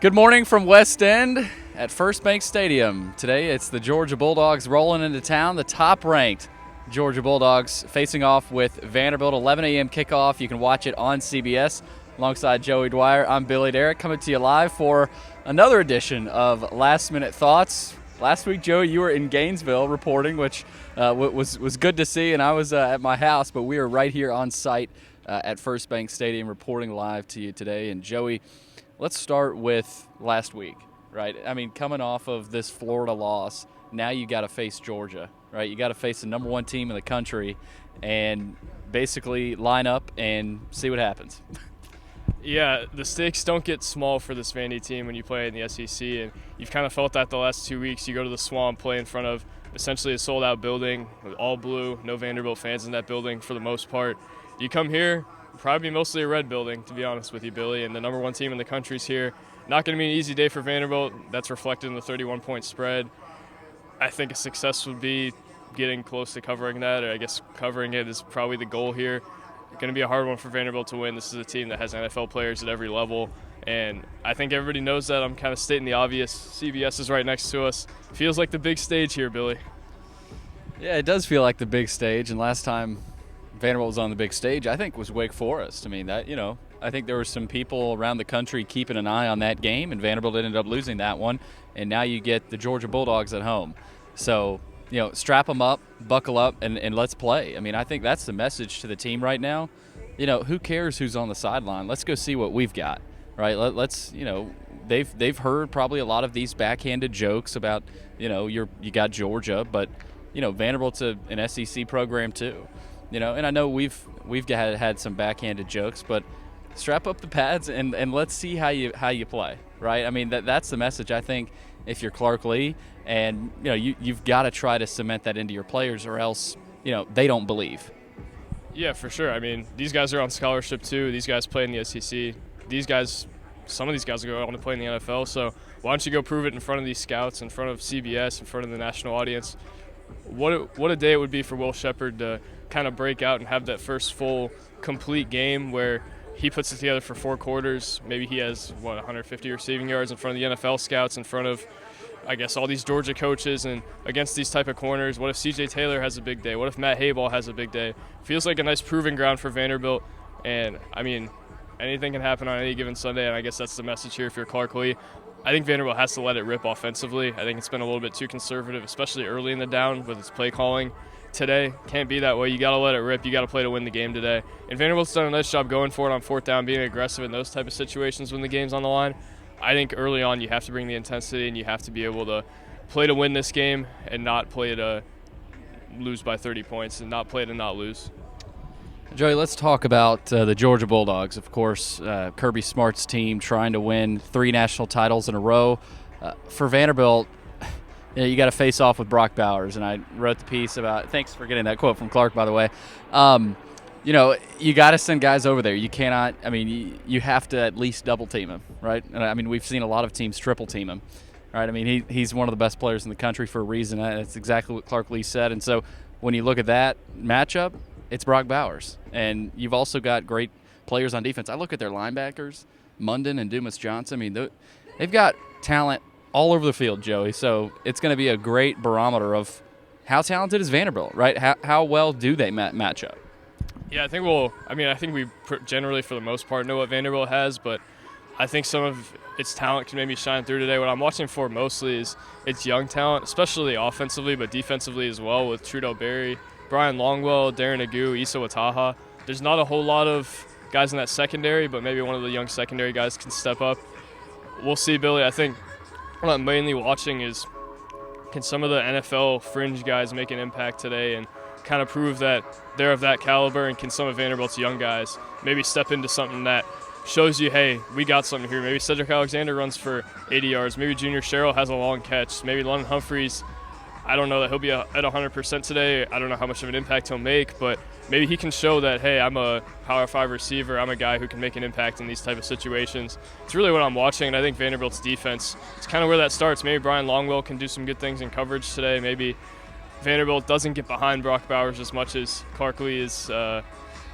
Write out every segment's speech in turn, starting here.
Good morning from West End at First Bank Stadium. Today it's the Georgia Bulldogs rolling into town, the top-ranked Georgia Bulldogs facing off with Vanderbilt, 11 a.m. kickoff. You can watch it on CBS alongside Joey Dwyer. I'm Billy Derrick coming to you live for another edition of Last Minute Thoughts. Last week, Joey, you were in Gainesville reporting, which was good to see, and I was at my house, but we are right here on site at First Bank Stadium reporting live to you today. And Joey, let's start with last week, right? I mean, coming off of this Florida loss, now you got to face Georgia, right? You got to face the number one team in the country and basically line up and see what happens. Yeah, the stakes don't get small for this Vandy team when you play in the SEC, and you've kind of felt that the last 2 weeks. You go to the Swamp, play in front of essentially a sold-out building with all blue, no Vanderbilt fans in that building for the most part. You come here, probably mostly a red building, to be honest with you, Billy, and the number one team in the country's here. Not going to be an easy day for Vanderbilt. That's reflected in the 31-point spread. I think a success would be getting close to covering that, or I guess covering it is probably the goal here. Going to be a hard one for Vanderbilt to win. This is a team that has NFL players at every level, and I think everybody knows that. I'm kind of stating the obvious. CBS is right next to us. Feels like the big stage here, Billy. Yeah, it does feel like the big stage, and last time Vanderbilt was on the big stage, I think, was Wake Forest. I mean, I think there were some people around the country keeping an eye on that game, and Vanderbilt ended up losing that one, and now you get the Georgia Bulldogs at home. So, strap them up, buckle up, and let's play. I mean, I think that's the message to the team right now. Who cares who's on the sideline? Let's go see what we've got, right? Let's they've heard probably a lot of these backhanded jokes about, you got Georgia, but, Vanderbilt's an SEC program too. And I know we've had some backhanded jokes, but strap up the pads and let's see how you play, right? I mean, that's the message, I think, if you're Clark Lee, and you've got to try to cement that into your players, or else they don't believe. Yeah, for sure. I mean, these guys are on scholarship too. These guys play in the SEC. Some of these guys are going on to play in the NFL. So why don't you go prove it in front of these scouts, in front of CBS, in front of the national audience? What a day it would be for Will Sheppard to kind of break out and have that first full, complete game where he puts it together for 4 quarters. Maybe he has, 150 receiving yards in front of the NFL scouts, in front of, I guess, all these Georgia coaches, and against these type of corners. What if C.J. Taylor has a big day? What if Matt Hayball has a big day? Feels like a nice proving ground for Vanderbilt. And, I mean, anything can happen on any given Sunday, and I guess that's the message here if you're Clark Lee. I think Vanderbilt has to let it rip offensively. I think it's been a little bit too conservative, especially early in the down with its play calling. Today can't be that way. You got to let it rip. You got to play to win the game today. And Vanderbilt's done a nice job going for it on 4th down, being aggressive in those type of situations when the game's on the line. I think early on you have to bring the intensity, and you have to be able to play to win this game and not play to lose by 30 points and not play to not lose. Joey, let's talk about the Georgia Bulldogs. Of course, Kirby Smart's team trying to win 3 national titles in a row. For Vanderbilt, you got to face off with Brock Bowers, and I wrote the piece about – thanks for getting that quote from Clark, by the way. You got to send guys over there. You cannot – I mean, you have to at least double team him, right? And I mean, we've seen a lot of teams triple team him, right? I mean, he's one of the best players in the country for a reason. That's exactly what Clark Lee said. And so when you look at that matchup, it's Brock Bowers. And you've also got great players on defense. I look at their linebackers, Munden and Dumas Johnson. I mean, they've got talent all over the field, Joey. So it's going to be a great barometer of how talented is Vanderbilt, right? How well do they match up? Yeah, I think we generally, for the most part, know what Vanderbilt has, but I think some of its talent can maybe shine through today. What I'm watching for mostly is its young talent, especially offensively, but defensively as well, with Trudeau Berry, Brian Longwell, Darren Agu, Issa Wataha. There's not a whole lot of guys in that secondary, but maybe one of the young secondary guys can step up. We'll see, Billy. I think what I'm mainly watching is, can some of the NFL fringe guys make an impact today and kind of prove that they're of that caliber, and can some of Vanderbilt's young guys maybe step into something that shows you, hey, we got something here. Maybe Cedric Alexander runs for 80 yards. Maybe Junior Sherrill has a long catch. Maybe London Humphreys, I don't know that he'll be at 100% today. I don't know how much of an impact he'll make, but maybe he can show that, hey, I'm a Power 5 receiver. I'm a guy who can make an impact in these type of situations. It's really what I'm watching, and I think Vanderbilt's defense, it's kind of where that starts. Maybe Brian Longwell can do some good things in coverage today. Maybe Vanderbilt doesn't get behind Brock Bowers as much as Clark Lee is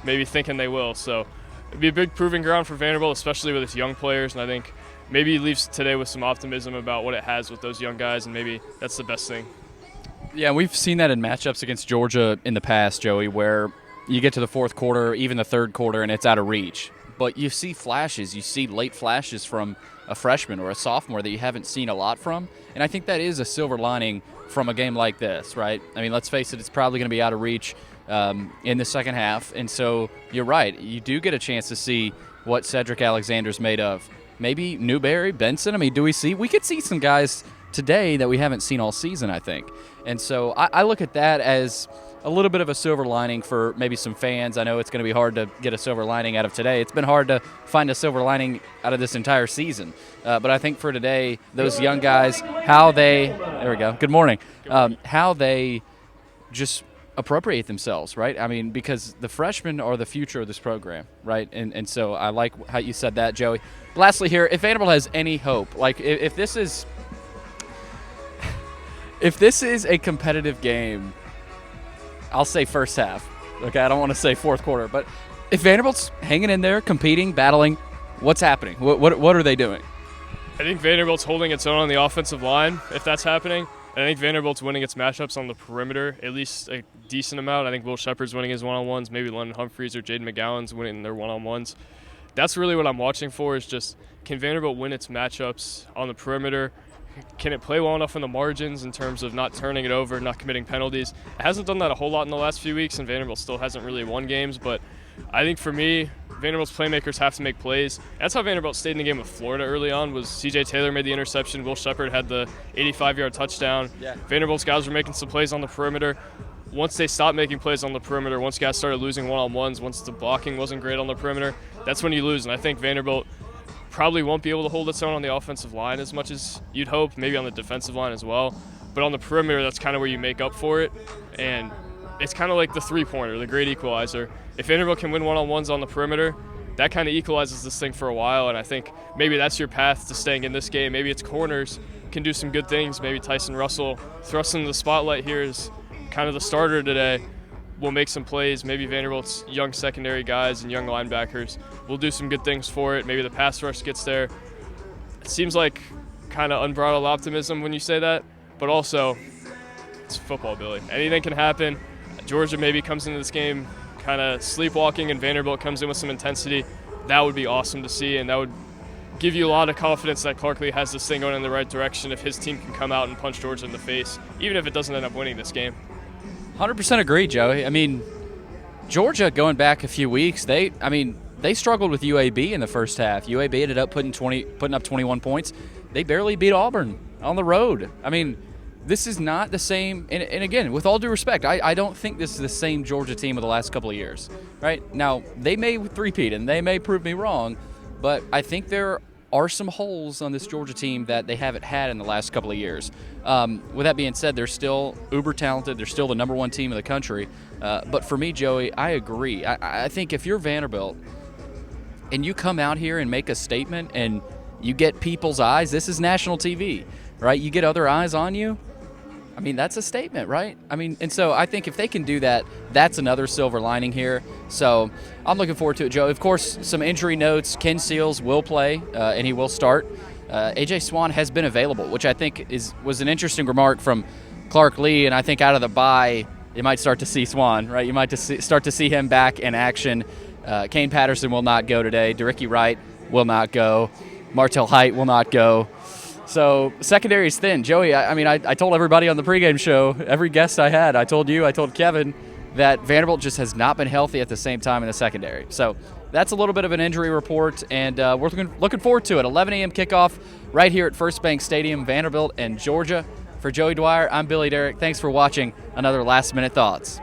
maybe thinking they will. So it'd be a big proving ground for Vanderbilt, especially with its young players, and I think maybe he leaves today with some optimism about what it has with those young guys, and maybe that's the best thing. Yeah, we've seen that in matchups against Georgia in the past, Joey, where you get to the fourth quarter, even the third quarter, and it's out of reach. But you see flashes, you see late flashes from a freshman or a sophomore that you haven't seen a lot from. And I think that is a silver lining from a game like this, right? I mean, let's face it, it's probably going to be out of reach in the second half. And so you're right, you do get a chance to see what Cedric Alexander's made of. Maybe Newberry, Benson. I mean, we could see some guys today that we haven't seen all season, I think. And so I look at that as a little bit of a silver lining for maybe some fans. I know it's going to be hard to get a silver lining out of today. It's been hard to find a silver lining out of this entire season. But I think for today, those young guys, there we go, good morning, how they just appropriate themselves, right? I mean, because the freshmen are the future of this program, right? And so I like how you said that, Joey. Lastly here, if Vanderbilt has any hope, like if this is a competitive game, I'll say first half. Okay, I don't want to say fourth quarter, but if Vanderbilt's hanging in there, competing, battling, what's happening? What are they doing? I think Vanderbilt's holding its own on the offensive line, if that's happening. I think Vanderbilt's winning its matchups on the perimeter, at least a decent amount. I think Will Shepard's winning his one-on-ones. Maybe London Humphreys or Jaden McGowan's winning their one-on-ones. That's really what I'm watching for, is just, can Vanderbilt win its matchups on the perimeter? Can it play well enough in the margins in terms of not turning it over, not committing penalties? It hasn't done that a whole lot in the last few weeks, and Vanderbilt still hasn't really won games. But I think for me, Vanderbilt's playmakers have to make plays. That's how Vanderbilt stayed in the game with Florida early on, was C.J. Taylor made the interception, Will Shepard had the 85-yard touchdown. Yeah. Vanderbilt's guys were making some plays on the perimeter. Once they stopped making plays on the perimeter, once guys started losing one-on-ones, once the blocking wasn't great on the perimeter, that's when you lose. And I think Vanderbilt probably won't be able to hold its own on the offensive line as much as you'd hope, maybe on the defensive line as well. But on the perimeter, that's kind of where you make up for it. And it's kind of like the three-pointer, the great equalizer. If Vanderbilt can win one-on-ones on the perimeter, that kind of equalizes this thing for a while. And I think maybe that's your path to staying in this game. Maybe its corners can do some good things. Maybe Tyson Russell, thrust into the spotlight here, is kind of the starter today, will make some plays. Maybe Vanderbilt's young secondary guys and young linebackers will do some good things for it. Maybe the pass rush gets there. It seems like kind of unbridled optimism when you say that, but also it's football, Billy. Anything can happen. Georgia maybe comes into this game kind of sleepwalking and Vanderbilt comes in with some intensity. That would be awesome to see, and that would give you a lot of confidence that Clark Lee has this thing going in the right direction if his team can come out and punch Georgia in the face, even if it doesn't end up winning this game. 100% agree, Joey. I mean, Georgia, going back a few weeks, they struggled with UAB in the first half. UAB ended up putting up 21 points. They barely beat Auburn on the road. I mean, this is not the same. And again, with all due respect, I don't think this is the same Georgia team of the last couple of years. Right? Now, they may three-peat, and they may prove me wrong, but I think there are some holes on this Georgia team that they haven't had in the last couple of years. With that being said, they're still uber talented. They're still the number one team in the country. But for me, Joey, I agree. I think if you're Vanderbilt and you come out here and make a statement and you get people's eyes, this is national TV, right? You get other eyes on you. I mean, that's a statement, right? I mean, and so I think if they can do that, that's another silver lining here. So I'm looking forward to it, Joe. Of course, some injury notes. Ken Seals will play, and he will start. A.J. Swan has been available, which I think was an interesting remark from Clark Lee, and I think out of the bye, you might start to see Swan, right? You might start to see him back in action. Kane Patterson will not go today. Derrick Wright will not go. Martell Height will not go. So secondary is thin. Joey, I told everybody on the pregame show, every guest I had, I told Kevin, that Vanderbilt just has not been healthy at the same time in the secondary. So that's a little bit of an injury report, and we're looking forward to it. 11 a.m. kickoff right here at First Bank Stadium, Vanderbilt and Georgia. For Joey Dwyer, I'm Billy Derrick. Thanks for watching another Last Minute Thoughts.